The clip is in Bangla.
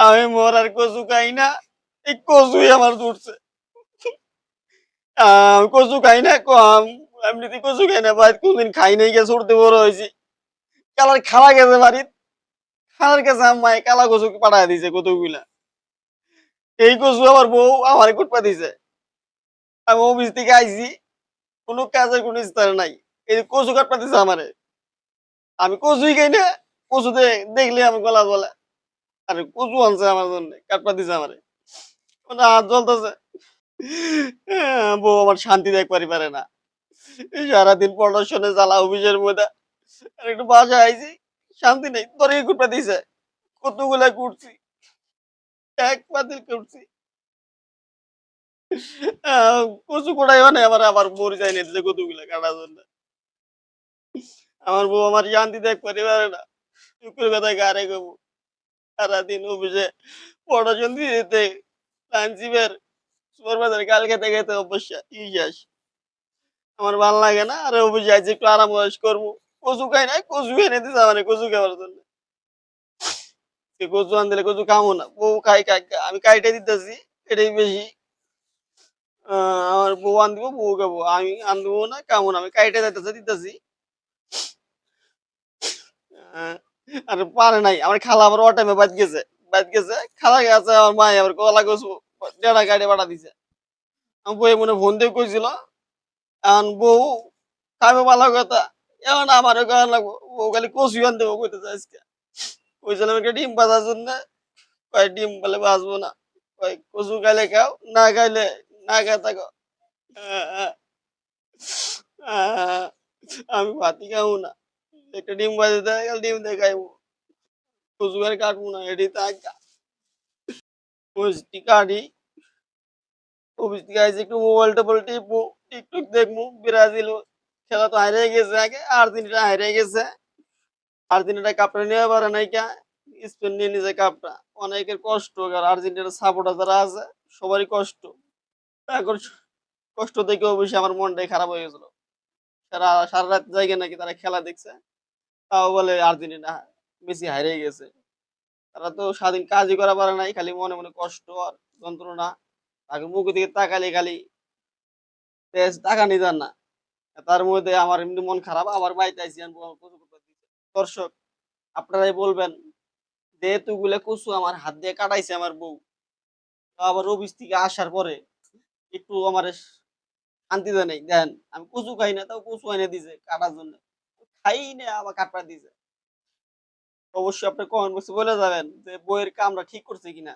আমি মরার কচু খাই না, এই কচুই আমার জুটছে। কচু খাই না কম, এমনিতে কচু খাই না ভাই, কোনদিন খাই নাই, গিয়ে ছোটতে বড় হয়েছি। কালার খালা গেছে বাড়ির, খালার কাছে আম্মায় কালা কচু পাঠায় দিছে কতগুলা। এই কচু আমার বউ আমার কুটপা দিছে। আমি অফিস থেকে আইছি, কোনো কাজের কোনো স্থান নাই, এই যে কচু কাটপা দিছে আমারে। আমি কচুই খাই না, কচু দেখলে আমি গলা বলে। আরে কচু আনছে আমার জন্য, কাটপা দিছে আমারে। ওটা হাত জ্বলতেছে। বউ আমার শান্তি দেখবারই পারে না। এই সারাদিন পড়াশোনা জ্বালা অফিসের মধ্যে, আর একটু বাসায় আইছি, শান্তি নেই। তোর এই কুটপা দিছে, কতগুলা কুটছি, এক পাতিল কুটছি। কচু কোটাই মানে আবার মরে যায় না যে কতগুলা কাটার জন্য। আমার বউ আমার শান্তি দেখবারই পারে না। শুক্র কথা গারে গবু, সারাদিন অফিসে পড়াশোনা দিয়ে দিতে লাঞ্চিবের সুপারভাইজার গাল খেতে খেতে অবশ্য শেষ। আমার ভাল লাগে না, আর অফিসে আইছি একটু আরাম আয়েশ করবো। কচু খাই না, কচু এনে দিছে মানে কচু খাবার জন্য। সে কচু আন দিলে কচু খামো না, বউ খাই খাই খাই। আমি কাইটে দিতেছি, এটাই বেশি। আমার বউ আন দিব, বউ খাবো, আমি আন দেবো না, খামো না, আমি কাইটে দিতেছি দিতেছি। আহ, আর পারে নাই, আমার খালা আবার ও টাইমে বাদ গেছে, বাদ গেছে, খালা গেছে, আমার মা আবার কলা কচু ডেড়া গাড়ি পাঠা দিছে। আমার বউ মনে ফোন দিয়ে কইছিল, এখন বউ খাবে ভালো কথা, এখন আমারও খাওয়া লাগবো, বউ খালি কচু আন দেবো কইতেছে আজকে। কইছিলাম একটা ডিম ভাজার জন্য, কয় ডিম বলে ভাজবো না, কয় কচু খাইলে খাও, না খাইলে না খাই থাকো। আহ, আহ, আহ, আমি ভাতই খাবো না, একটা ডিম ভাজি দেয়, ডিম দিয়ে খাইবো, কচু আর কাটবো না, এটি থাক। কচুটি কাটি, অফিস থেকে আইসি, একটু মোবাইল টোবাইল টিপবো, টিকটক দেখবো। ব্রাজিল খেলা তো হারিয়ে গেছে, আগে আর্জেন্টিনা হারিয়ে গেছে। আর্জেন্টিনা কাপটা নিয়ে পারে নাই কে, স্পেন নিয়ে নিজে কাপটা। অনেকের কষ্ট, আর আর্জেন্টিনার সাপোর্টার যারা আছে সবারই কষ্ট। এখন কষ্ট দেখে অবশ্যই আমার মনটাই খারাপ হয়ে গেছিল। সারা সারা রাত জায়গা নাকি তারা খেলা দেখছে, তাও বলে আর্জেন্টিনা মেসি হারিয়ে গেছে। তারা তো স্বাধীন কাজই করা পারে নাই, খালি মনে মনে কষ্ট আর যন্ত্রণা। তাকে মুখ দিকে তাকালে খালি তেজ তাকানি যান না। তার মধ্যে আমার এমনি মন খারাপ, আমার বাড়িতে আইসি আমি কচু কুটপাত দিতে। দর্শক, আপনারাই বলবেন, যেহেতু গুলা কচু আমার হাত দিয়ে কাটাইছে আমার বউ, তো আবার অফিস থেকে আসার পরে একটু আমার শান্তি দেয় নাই। দেন আমি কচু খাই না, তাও কচু এনে দিছে কাটার জন্য, খাই না আবার কাটপা দিছে। অবশ্যই আপনি কমেন্ট বক্সে বলে যাবেন যে বইয়ের কামরা ঠিক করছে কিনা।